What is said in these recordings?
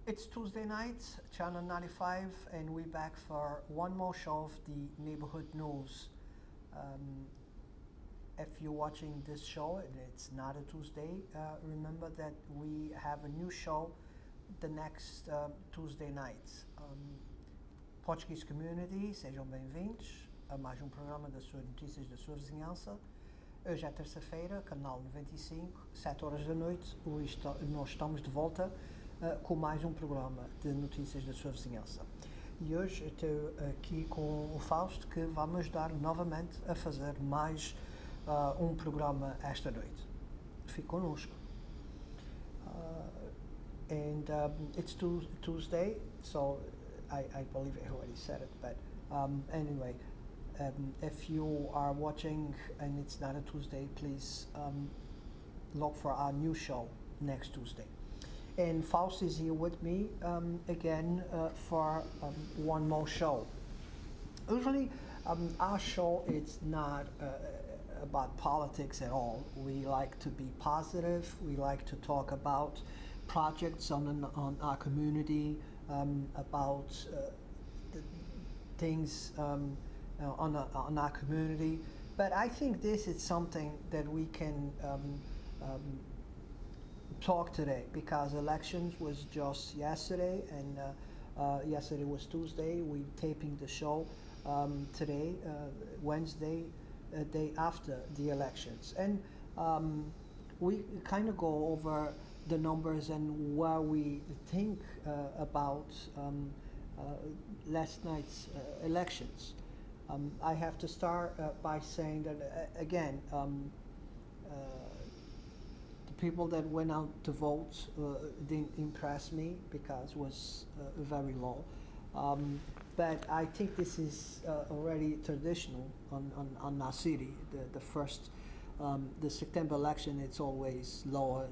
It's Tuesday night, Channel 95, and we're back for one more show of the Neighborhood News. If you're watching this show and it's not a Tuesday, remember that we have a new show the next Tuesday night. Portuguese Community, sejam bem-vindos a mais um programa das suas notícias da sua vizinhança. Hoje é terça-feira, canal 95, 7 horas da noite, nós estamos de volta com mais um programa de notícias da sua vizinhança. E hoje eu estou aqui com o Fausto, que vai me ajudar novamente a fazer mais um programa esta noite. Fique connosco. It's Tuesday, so I believe I already said it, but anyway, if you are watching and it's not a Tuesday, please look for our new show next Tuesday. And Faust is here with me again for one more show. Usually our show is not about politics at all. We like to be positive. We like to talk about projects on our community, about the things on our community. But I think this is something that we can talk today, because elections was just yesterday, and yesterday was Tuesday. We're taping the show today, Wednesday, day after the elections, and we kind of go over the numbers and what we think about last night's elections. I have to start by saying that again, people that went out to vote didn't impress me because it was very low. But I think this is already traditional on our city. The first, the September election, it's always lower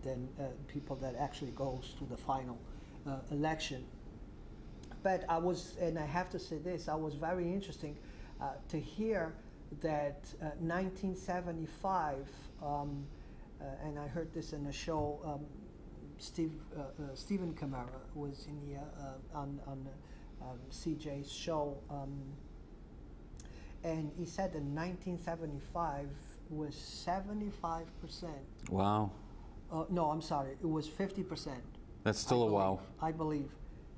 than people that actually goes to the final election. But I have to say this, I was very interesting to hear that 1975, and I heard this in a show. Stephen Camara was in here on CJ's show, and he said that 1975 was 75%. Wow. No, I'm sorry. It was 50%. That's still a wow. I believe,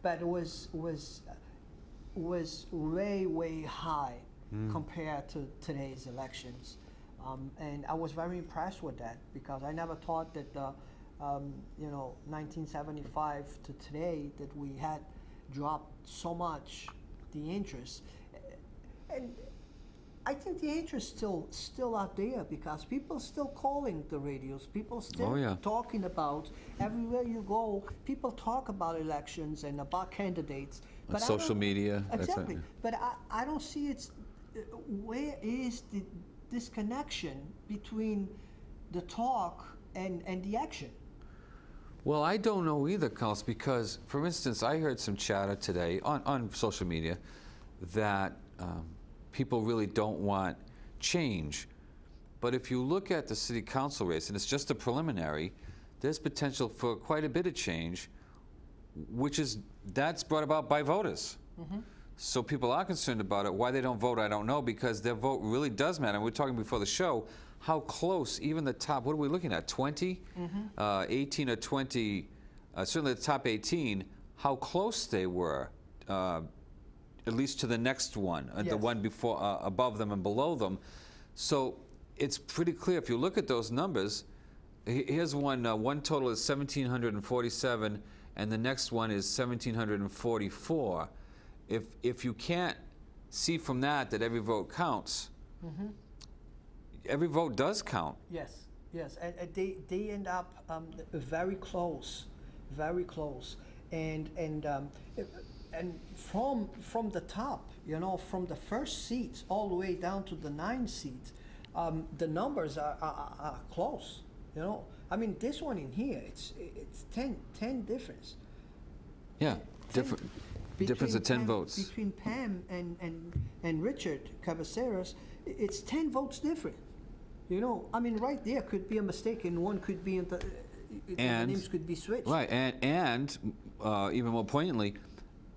but it was way high compared to today's elections. And I was very impressed with that, because I never thought that 1975 to today that we had dropped so much the interest. And I think the interest still out there, because people still calling the radios, people still talking about, everywhere you go, people talk about elections and about candidates. But social media. Exactly. But I don't see it's where is the disconnection between the talk and the action. Well, I don't know either, Carlos, because, for instance, I heard some chatter today on social media that people really don't want change. But if you look at the city council race, and it's just a preliminary, there's potential for quite a bit of change, that's brought about by voters. Mm-hmm. So people are concerned about it. Why they don't vote, I don't know, because their vote really does matter. And we were talking before the show how close even the top, what are we looking at, 20? Mm-hmm. 18 or 20, certainly the top 18, how close they were, at least to the next one, the one before, above them and below them. So it's pretty clear. If you look at those numbers, here's one total is 1,747, and the next one is 1,744. If you can't see from that every vote counts, every vote does count. Yes, and they end up very close, and from the top, from the first seat all the way down to the 9th seat, the numbers are close. I mean, this one in here, it's 10 difference. Yeah, different. Difference of 10 votes. Between Pam and Richard Cabeceras, it's 10 votes different. I mean, right there could be a mistake, and one could be in the, the names could be switched. Right, and even more poignantly,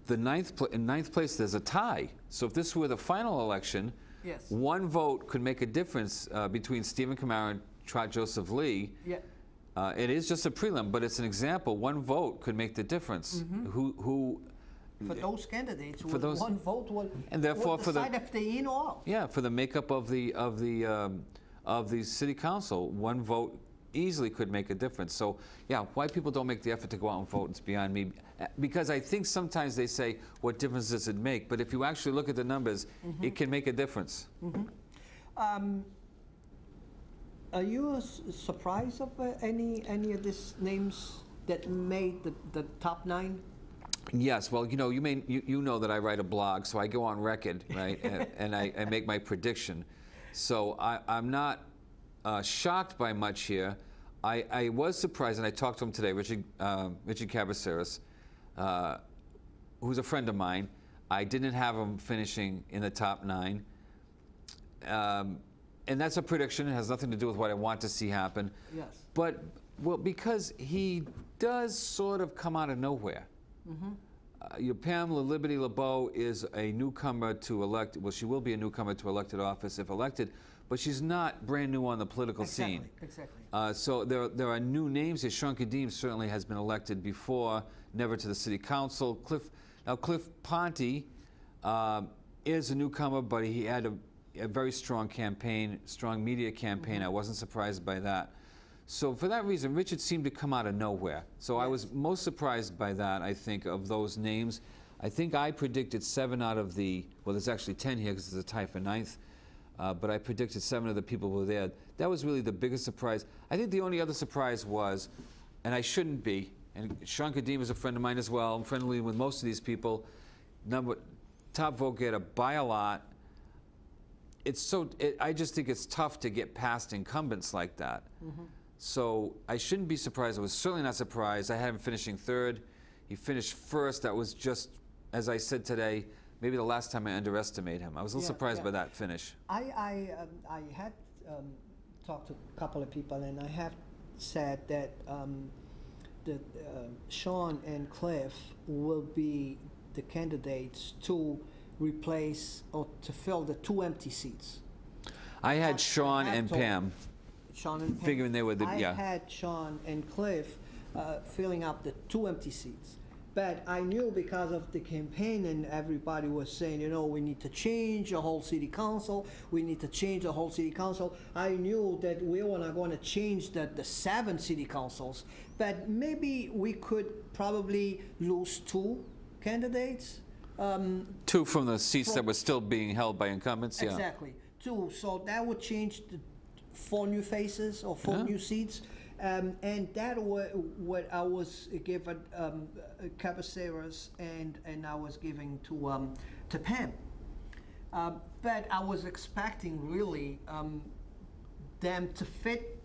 in ninth place there's a tie. So if this were the final election, Yes. one vote could make a difference between Stephen Kamara and Trot Joseph Lee. Yeah. It is just a prelim, but it's an example. One vote could make the difference. Who For those candidates, For those- one vote will, And therefore will for the- decide if they in or out. Yeah, for the makeup of the city council, one vote easily could make a difference. So, yeah, why people don't make the effort to go out and vote is beyond me. Because I think sometimes they say, what difference does it make? But if you actually look at the numbers, it can make a difference. Are you surprised of any of these names that made the top 9? Yes, well, you know, you know that I write a blog, so I go on record, right, and I make my prediction. So I'm not shocked by much here. I was surprised, and I talked to him today, Richard Cabraceras, who's a friend of mine. I didn't have him finishing in the top 9. And that's a prediction. It has nothing to do with what I want to see happen. Yes. But, well, because he does sort of come out of nowhere. Your Pamela Liberty LeBeau is a newcomer to elect. Well, she will be a newcomer to elected office if elected, but she's not brand new on the political scene. Exactly. So there are new names here. Sean Kadim certainly has been elected before, never to the city council. Cliff Ponte is a newcomer, but he had a very strong campaign, strong media campaign. I wasn't surprised by that. So for that reason, Richard seemed to come out of nowhere. So I was most surprised by that, I think, of those names. I think I predicted 7 out of the, well, there's actually 10 here because it's a tie for 9th, but I predicted 7 of the people who were there. That was really the biggest surprise. I think the only other surprise was, and I shouldn't be, and Sean Kadim is a friend of mine as well, I'm friendly with most of these people, top vote getter by a lot. I just think it's tough to get past incumbents like that. So I shouldn't be surprised. I was certainly not surprised. I had him finishing 3rd. He finished 1st. That was just, as I said today, maybe the last time I underestimated him. I was a little surprised by that finish. I had talked to a couple of people, and I have said that Sean and Cliff will be the candidates to replace or to fill the 2 empty seats. I had Sean and Pam. Sean and Pam. Figuring they were the, I had Sean and Cliff filling up the 2 empty seats. But I knew because of the campaign and everybody was saying, you know, we need to change the whole city council. We need to change the whole city council. I knew that we were not going to change the 7 city councils. But maybe we could probably lose 2 candidates. 2 from the seats that were still being held by incumbents, Exactly, 2. So that would change the 4 new faces or 4 new seats. And that was what I was given Cabraceras and I was giving to Pam. But I was expecting really them to fit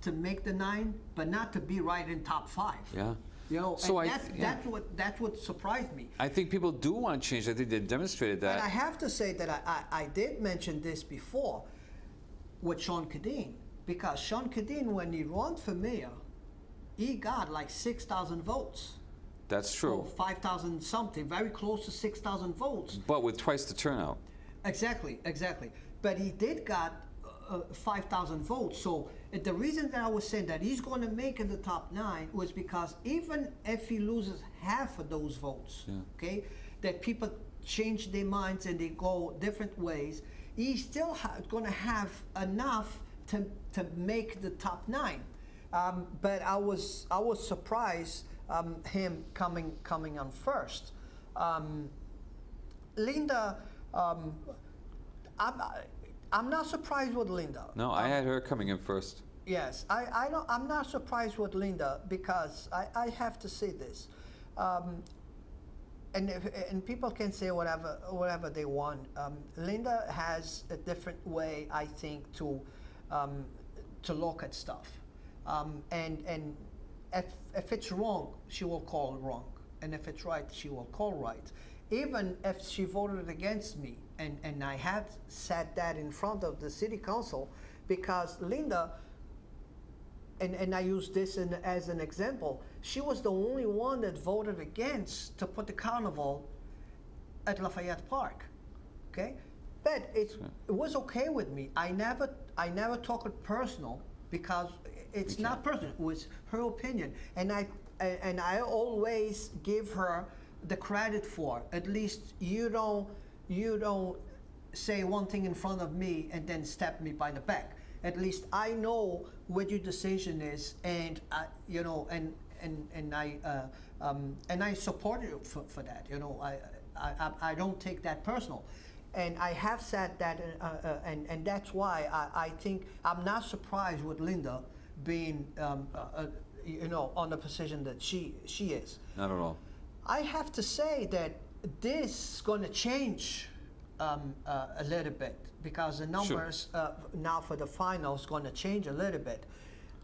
to make the 9, but not to be right in top 5. Yeah. You know, So and that's what surprised me. I think people do want change. I think they demonstrated that. And I have to say that I did mention this before with Sean Kadim, because Sean Kadim, when he ran for mayor, he got like 6,000 votes. That's true. Or 5,000 something, very close to 6,000 votes. But with twice the turnout. Exactly. But he did got 5,000 votes. So the reason that I was saying that he's going to make it the top 9 was because even if he loses half of those votes, okay, that people change their minds and they go different ways, he's still going to have enough to make the top 9. But I was surprised him coming on first. Linda, I'm not surprised with Linda. No, I had her coming in first. Yes, I'm not surprised with Linda because I have to say this, and people can say whatever they want. Linda has a different way, I think, to look at stuff, and if it's wrong, she will call wrong, and if it's right, she will call right. Even if she voted against me, and I had said that in front of the city council, because Linda and I use this as an example. She was the only one that voted against to put the carnival at Lafayette Park. Okay, but it was okay with me. I never took it personal because it's not personal. It was her opinion, and I always give her the credit for. At least you don't say one thing in front of me and then stab me by the back. At least I know what your decision is, and you know, and I support you for that. You know, I don't take that personal. And I have said that, and that's why I think I'm not surprised with Linda being, you know, on the position that she is. Not at all. I have to say that this is going to change a little bit because the numbers now for the final is going to change a little bit.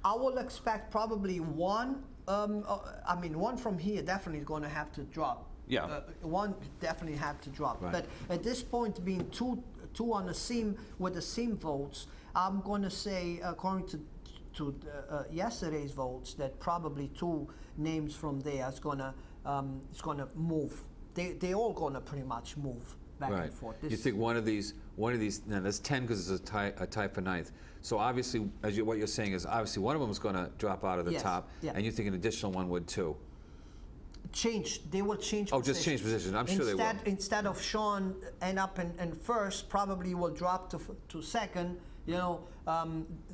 I will expect probably one. I mean, one from here definitely is going to have to drop. Yeah. One definitely have to drop. Right. But at this point, being two on the seam with the seam votes, I'm going to say, according to yesterday's votes, that probably two names from there is going to move. They all going to pretty much move back Right. and forth. You think one of these? Now that's 10 because it's a tie for ninth. So obviously, what you're saying is obviously one of them is going to drop out of the Yes, top, yeah. and you think an additional one would too. They will change. Oh, just change positions. I'm sure they will. Instead of Sean end up in first, probably will drop to second. You know,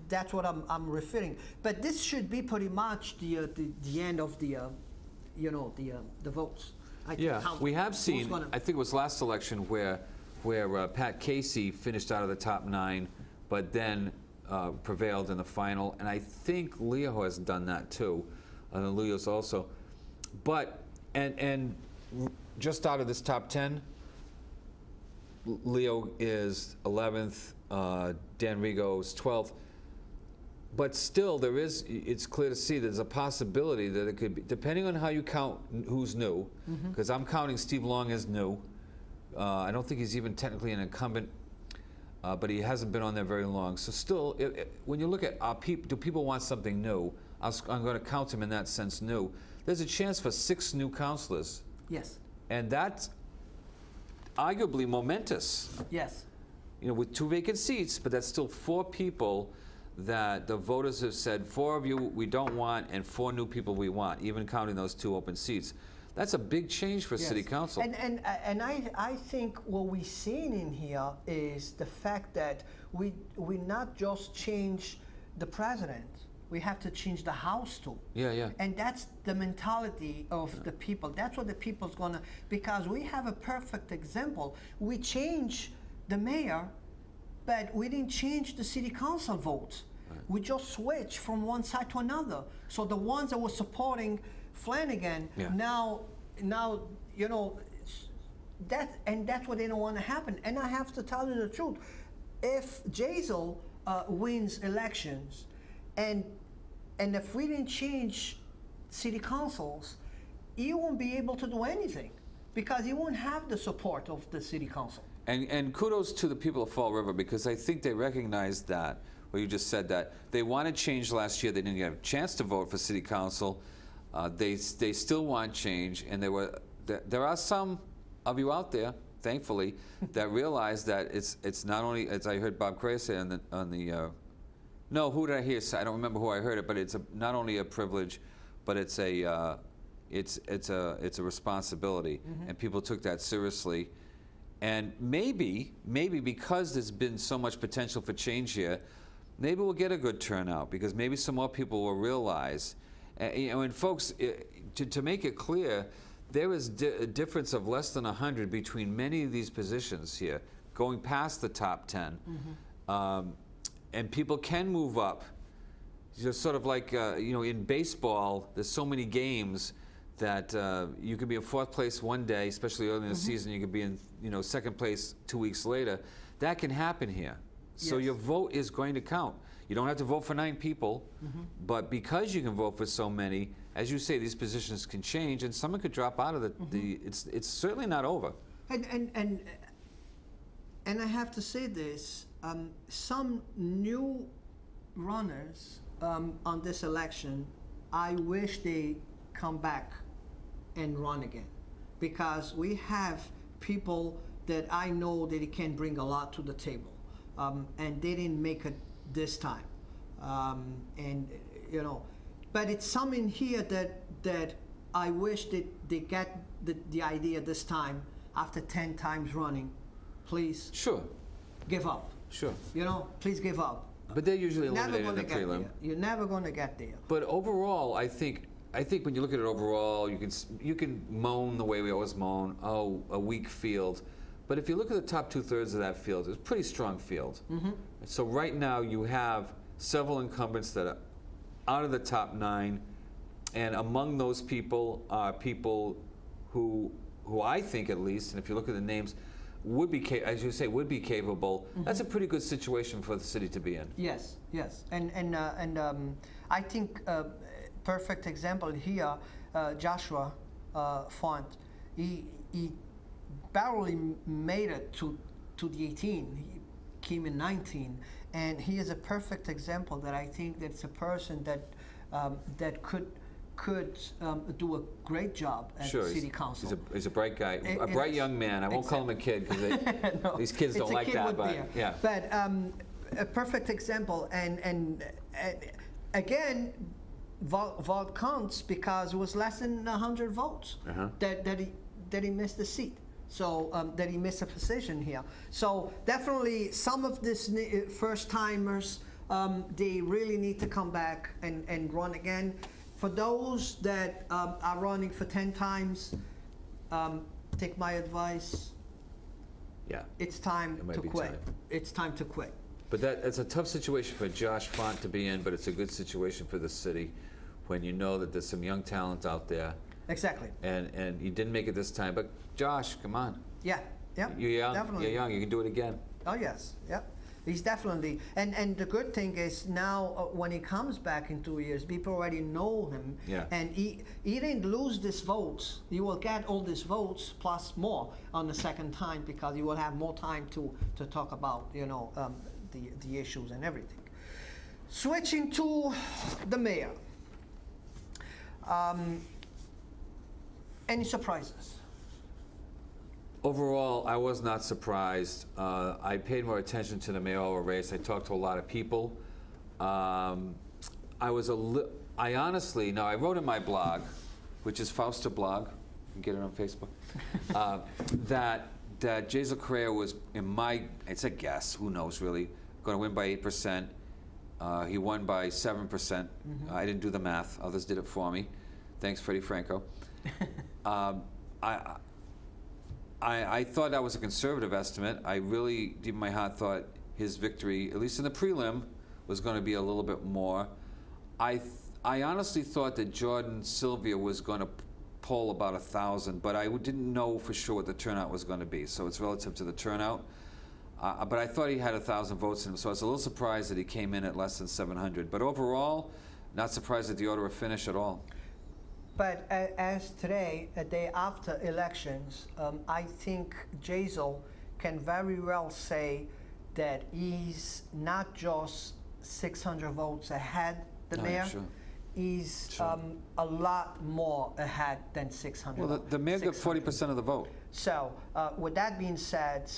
that's what I'm referring. But this should be pretty much the end of the you know, the votes. Yeah, we have seen. I think it was last election where Pat Casey finished out of the top 9, but then prevailed in the final, and I think Leo has done that too, and Leo's also. But and just out of this top 10, Leo is 11th, Dan Rigo's 12th. But still, it's clear to see there's a possibility that it could be, depending on how you count who's new, because I'm counting Steve Long as new. I don't think he's even technically an incumbent, but he hasn't been on there very long. So still, when you look at do people want something new, I'm going to count him in that sense new. There's a chance for 6 new councilors. Yes. And that's arguably momentous. Yes. You know, with 2 vacant seats, but that's still 4 people that the voters have said 4 of you we don't want and 4 new people we want, even counting those 2 open seats. That's a big change for Yes. city council. And I think what we're seeing in here is the fact that we not just change the president, we have to change the House too. Yeah, yeah. And that's the mentality of the people. That's what the people's gonna, because we have a perfect example. We change the mayor, but we didn't change the city council votes. Right. We just switched from one side to another. So the ones that were supporting Flanagan, now, you know, that's what they don't want to happen. And I have to tell you the truth. If Jazel wins elections, and if we didn't change city councils, he won't be able to do anything because he won't have the support of the city council. And kudos to the people of Fall River, because I think they recognize that, well, you just said that. They wanted change last year. They didn't have a chance to vote for city council. They still want change, and there are some of you out there, thankfully, that realize that it's not only, as I heard Bob Cray say no, who did I hear say? I don't remember who I heard it, but it's not only a privilege, but it's a responsibility, and people took that seriously. And maybe because there's been so much potential for change here, maybe we'll get a good turnout, because maybe some more people will realize. You know, and folks, to make it clear, there is a difference of less than 100 between many of these positions here, going past the top 10. And people can move up. Just sort of like, you know, in baseball, there's so many games that you could be in 4th place one day, especially early in the season. You could be in, you know, 2nd place 2 weeks later. That can happen here. So Yes. your vote is going to count. You don't have to vote for 9 people, but because you can vote for so many, as you say, these positions can change, and someone could drop out of the. It's certainly not over. And I have to say this: some new runners on this election, I wish they come back and run again, because we have people that I know that it can bring a lot to the table, and they didn't make it this time, and you know, but it's some in here that I wish that they get the idea this time after 10 times running. Please Sure, give up. sure. You know, please give up. But they're usually Never eliminated in gonna the get prelim. there. You're never going to get there. But overall, I think when you look at it overall, you can moan the way we always moan. Oh, a weak field. But if you look at the top 2/3 of that field, it's a pretty strong field. Mm-hmm. So right now you have several incumbents that are out of the top 9, and among those people are people who I think at least, and if you look at the names, would be, as you say, would be capable. Mm-hmm. That's a pretty good situation for the city to be in. Yes, yes, and I think perfect example here, Joshua Font. He barely made it to the 18. He came in 19, and he is a perfect example that I think that's a person that could do a great job at Sure, city council. he's a bright guy, a It bright is. young man. I won't call him a kid because No, these kids it's don't a like kid that. with But beer. yeah, But a perfect example, and again, vote counts because it was less than 100 votes Uh-huh. that he missed the seat. So that he missed a position here. So definitely some of these first timers, they really need to come back and run again. For those that are running for 10 times, take my advice. yeah. It's time It might to be quit. time. It's time to quit. But it's a tough situation for Josh Font to be in, but it's a good situation for the city when you know that there's some young talent out there, Exactly. and you didn't make it this time. But Josh, come on. Yeah. Yeah. You're young. Definitely. You're young. You can do it again. Oh yes. Yep. He's definitely, and the good thing is now when he comes back in 2 years, people already know him. Yeah. And he didn't lose these votes. He will get all these votes plus more on the second time because he will have more time to talk about the issues and everything. Switching to the mayor. Any surprises? Overall, I was not surprised. I paid more attention to the mayoral race. I talked to a lot of people. I honestly, now I wrote in my blog, which is Fausta blog, you can get it on Facebook, that Jason Correa was, it's a guess, who knows really, going to win by 8%. He won by 7%. Mm-hmm. I didn't do the math, others did it for me. Thanks, Freddie Franco. I thought that was a conservative estimate. I really, deep in my heart, thought his victory, at least in the prelim, was going to be a little bit more. I honestly thought that Jordan Sylvia was going to poll about 1,000, but I didn't know for sure what the turnout was going to be. So it's relative to the turnout. But I thought he had 1,000 votes in him, so I was a little surprised that he came in at less than 700. But overall, not surprised at the order of finish at all. But as today, a day after elections, I think Jazel can very well say that he's not just 600 votes ahead the No, mayor. sure. He's Sure. A lot more ahead than 600. Well, the mayor got 600. 40% of the vote. So, with that being said,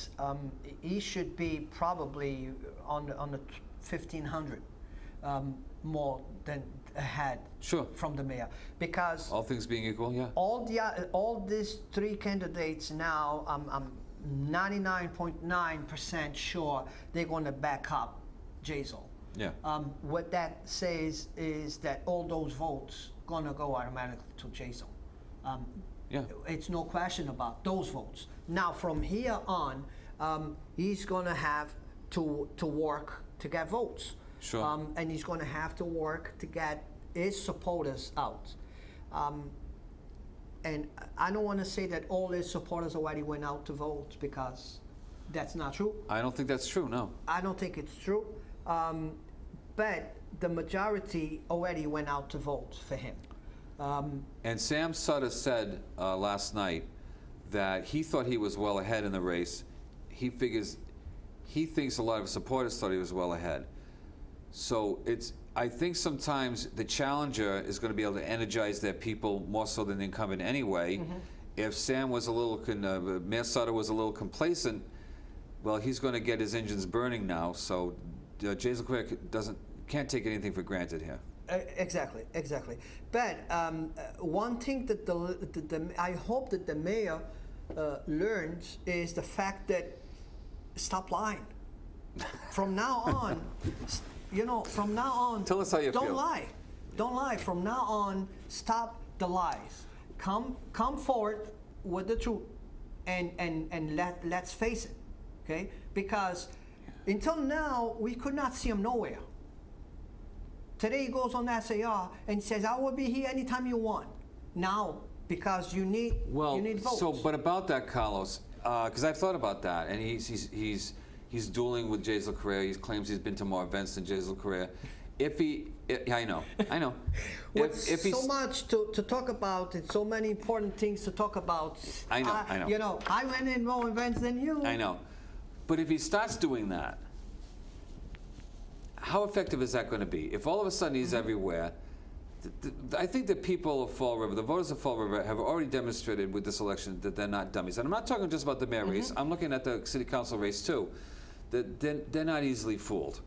he should be probably on the 1,500 more than ahead Sure. from the mayor, because All things being equal, yeah. all these three candidates now, I'm 99.9% sure they're going to back up Jazel. Yeah. What that says is that all those votes going to go automatically to Jazel. Yeah. It's no question about those votes. Now, from here on, he's going to have to work to get votes. Sure. And he's going to have to work to get his supporters out. And I don't want to say that all his supporters already went out to vote, because that's not true. I don't think that's true, no. I don't think it's true. But the majority already went out to vote for him. And Sam Sutter said last night that he thought he was well ahead in the race. He thinks a lot of his supporters thought he was well ahead. So I think sometimes the challenger is going to be able to energize their people more so than the incumbent anyway. If Sam was a little, Mayor Sutter was a little complacent, well, he's going to get his engines burning now. So Jason Correa can't take anything for granted here. Exactly. But one thing that I hope that the mayor learns is the fact that stop lying. From now on, from now on, tell us how you don't feel. Don't lie. From now on, stop the lies. Come forward with the truth, and let's face it, okay? Because until now, we could not see him nowhere. Today he goes on SAR and says, "I will be here anytime you want." Now, because you need votes. So, but about that, Carlos, because I've thought about that, and he's dueling with Jason Correa. He claims he's been to more events than Jason Correa. I know. With so much to talk about and so many important things to talk about. I know. I went in more events than you. I know. But if he starts doing that, how effective is that going to be? If all of a sudden he's everywhere, I think the people of Fall River, the voters of Fall River, have already demonstrated with this election that they're not dummies. And I'm not talking just about the mayor race. I'm looking at the city council race too. That they're not easily fooled.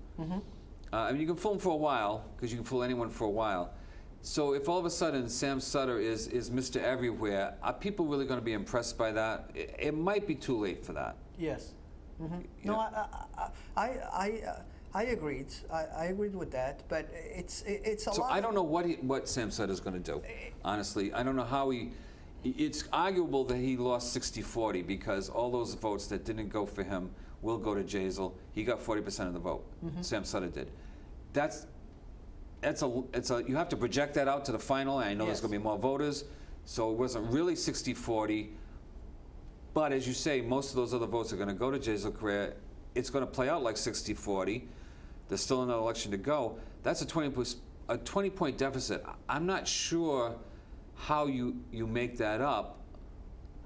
I mean, you can fool them for a while, because you can fool anyone for a while. So if all of a sudden Sam Sutter is Mr. Everywhere, are people really going to be impressed by that? It might be too late for that. Yes. No, I agreed. I agreed with that, but it's a lot. So I don't know what Sam Sutter is going to do. Honestly, I don't know how he. It's arguable that he lost 60-40 because all those votes that didn't go for him will go to Jazel. He got 40% of the vote. Sam Sutter did. You have to project that out to the final. And I know there's going to be more voters, so it wasn't really 60-40. But as you say, most of those other votes are going to go to Jazel Correa. It's going to play out like 60-40. There's still another election to go. That's a 20-point deficit. I'm not sure how you make that up.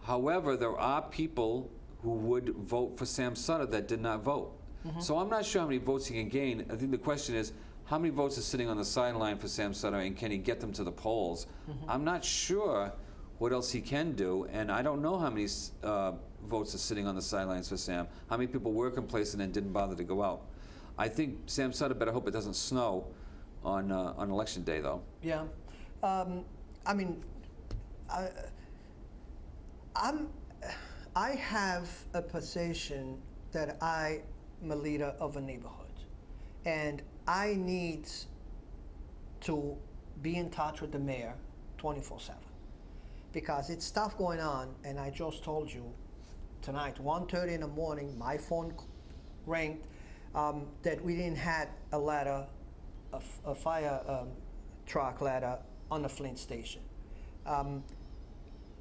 However, there are people who would vote for Sam Sutter that did not vote. So I'm not sure how many votes he can gain. I think the question is, how many votes are sitting on the sideline for Sam Sutter, and can he get them to the polls? I'm not sure what else he can do, and I don't know how many votes are sitting on the sidelines for Sam. How many people were complacent and didn't bother to go out? I think Sam Sutter better hope it doesn't snow on election day, though. Yeah, I mean, I have a position that I'm a leader of a neighborhood, and I need to be in touch with the mayor 24/7 because it's stuff going on. And I just told you tonight, 1:30 in the morning, my phone rang that we didn't have a ladder, a fire truck ladder on the Flint station.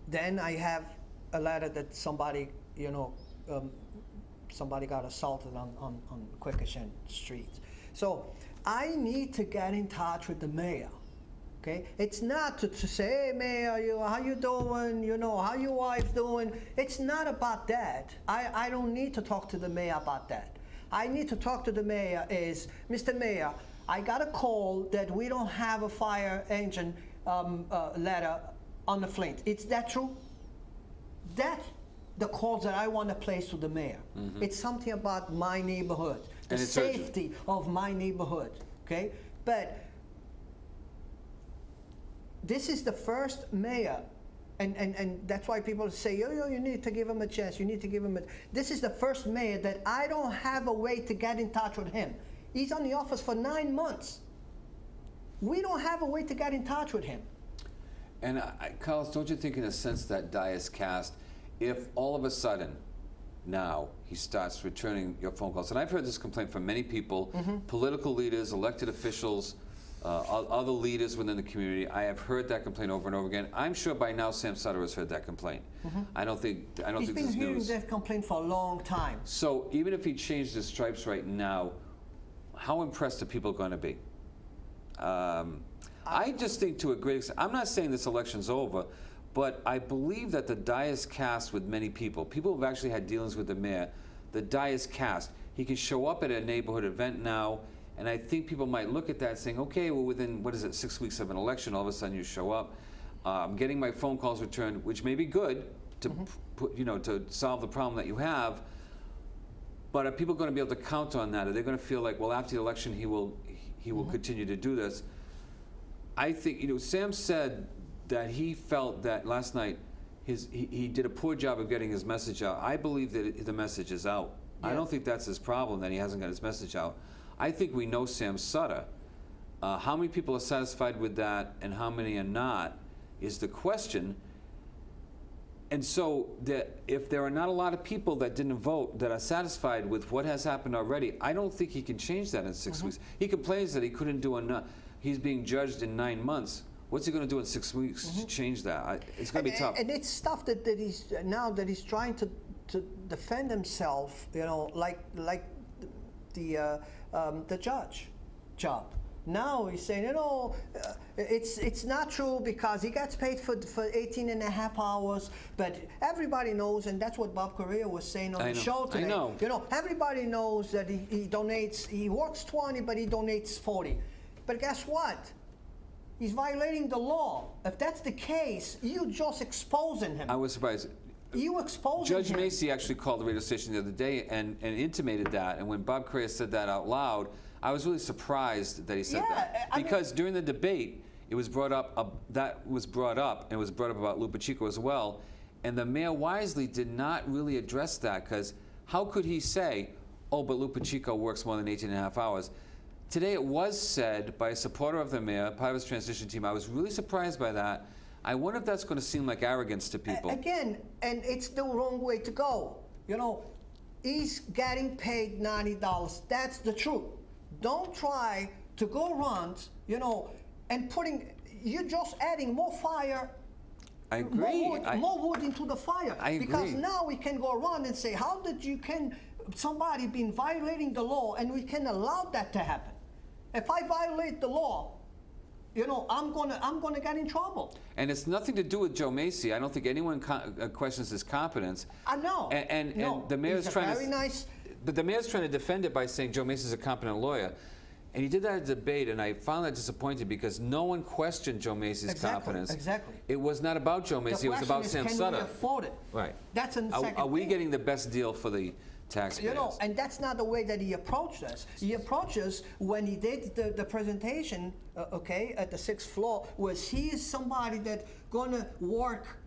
Then I have a ladder that somebody got assaulted on Quikasham Street. So I need to get in touch with the mayor. Okay, it's not to say, "Hey, Mayor, how you doing? How your wife doing?" It's not about that. I don't need to talk to the mayor about that. I need to talk to the mayor is, "Mr. Mayor, I got a call that we don't have a fire engine ladder on the Flint. Is that true?" That's the calls that I want to place to the mayor. It's something about my neighborhood, the safety of my neighborhood. Okay, but this is the first mayor, and that's why people say, yo, you need to give him a chance. You need to give him a. This is the first mayor that I don't have a way to get in touch with him. He's on the office for 9 months. We don't have a way to get in touch with him. And Carlos, don't you think in a sense that die is cast if all of a sudden now he starts returning your phone calls? And I've heard this complaint from many people, political leaders, elected officials, other leaders within the community. I have heard that complaint over and over again. I'm sure by now Sam Sutter has heard that complaint. I don't think this is news. He's been hearing that complaint for a long time. So even if he changed his stripes right now, how impressed are people going to be? I just think to a great extent, I'm not saying this election's over, but I believe that the die is cast with many people. People who've actually had dealings with the mayor, the die is cast. He can show up at a neighborhood event now And I think people might look at that saying, okay, well, within, 6 weeks of an election, all of a sudden you show up. I'm getting my phone calls returned, which may be good to to solve the problem that you have. But are people going to be able to count on that? Are they going to feel like, well, after the election, he will continue to do this? I think, Sam said that he felt that last night he did a poor job of getting his message out. I believe that the message is out. Yeah. I don't think that's his problem, that he hasn't got his message out. I think we know Sam Sutter. How many people are satisfied with that and how many are not is the question. And so if there are not a lot of people that didn't vote that are satisfied with what has happened already, I don't think he can change that in 6 weeks. He complains that he couldn't do enough. He's being judged in 9 months. What's he going to do in 6 weeks to change that? It's going to be tough. And it's stuff that he's trying to defend himself, like the judge job. Now he's saying, it's not true because he gets paid for 18 and a half hours, but everybody knows, and that's what Bob Correa was saying on the show today. I know. Everybody knows that he donates, he works 20, but he donates 40. But guess what? He's violating the law. If that's the case, you just exposing him. I was surprised. You exposing Judge him. Macy actually called the radio station the other day and intimated that, and when Bob Correa said that out loud, I was really surprised that he said that. Because during the debate, it was brought up, and it was brought up about Lou Pacheco as well, and the mayor wisely did not really address that, because how could he say, oh, but Lou Pacheco works more than 18 and a half hours? Today it was said by a supporter of the mayor, part of his transition team. I was really surprised by that. I wonder if that's going to seem like arrogance to people. Again, and it's the wrong way to go. He's getting paid $90. That's the truth. Don't try to go around, and you're just adding more fire. I agree. More wood into the fire. I agree. Because now we can go around and say, how did somebody been violating the law, and we can allow that to happen? If I violate the law, I'm gonna get in trouble. And it's nothing to do with Joe Macy. I don't think anyone questions his competence. I know. And the mayor's but the mayor's trying to defend it by saying Joe Macy's a competent lawyer. And he did that at a debate, and I found that disappointing because no one questioned Joe Macy's competence. Exactly. It was not about Joe Macy, it was about Sam Sutter. Can we afford it? Right. That's in the second Are we getting the best deal for the taxpayers? And that's not the way that he approached us. He approached us when he did the presentation, at the 6th floor, was he is somebody that gonna work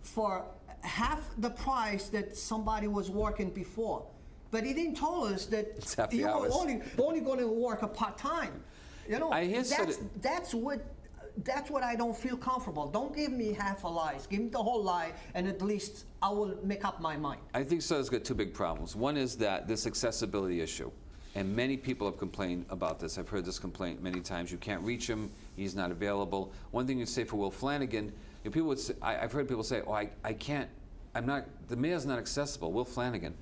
for half the price that somebody was working before. But he didn't tell us that you were only going to work a part-time. That's what I don't feel comfortable. Don't give me half a lie. Give me the whole lie, and at least I will make up my mind. I think Sutter's got two big problems. One is that this accessibility issue, and many people have complained about this. I've heard this complaint many times. You can't reach him. He's not available. One thing you'd say for Will Flanagan, people would say, I've heard people say, oh, I can't, the mayor's not accessible, Will Flanagan.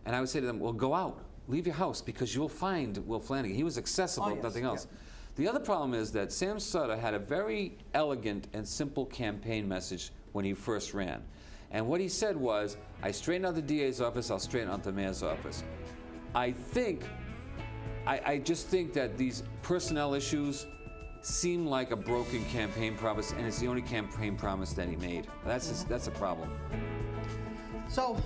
And I would say to them, well, go out, leave your house, because you'll find Will Flanagan. He was accessible, if nothing else. Yeah. The other problem is that Sam Sutter had a very elegant and simple campaign message when he first ran. And what he said was, I straighten out the DA's office, I'll straighten out the mayor's office. I just think that these personnel issues seem like a broken campaign promise, and it's the only campaign promise that he made. That's a problem. So,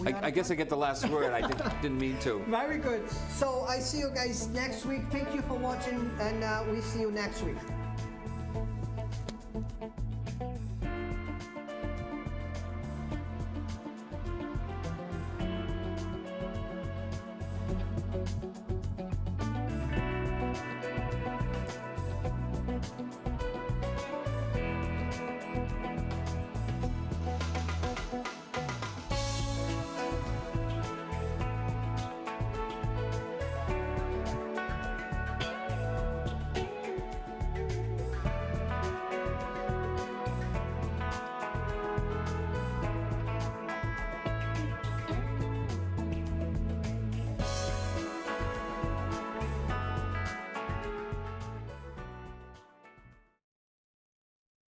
I guess I get the last word. I didn't mean to. Very good. So I see you guys next week. Thank you for watching, and we see you next week.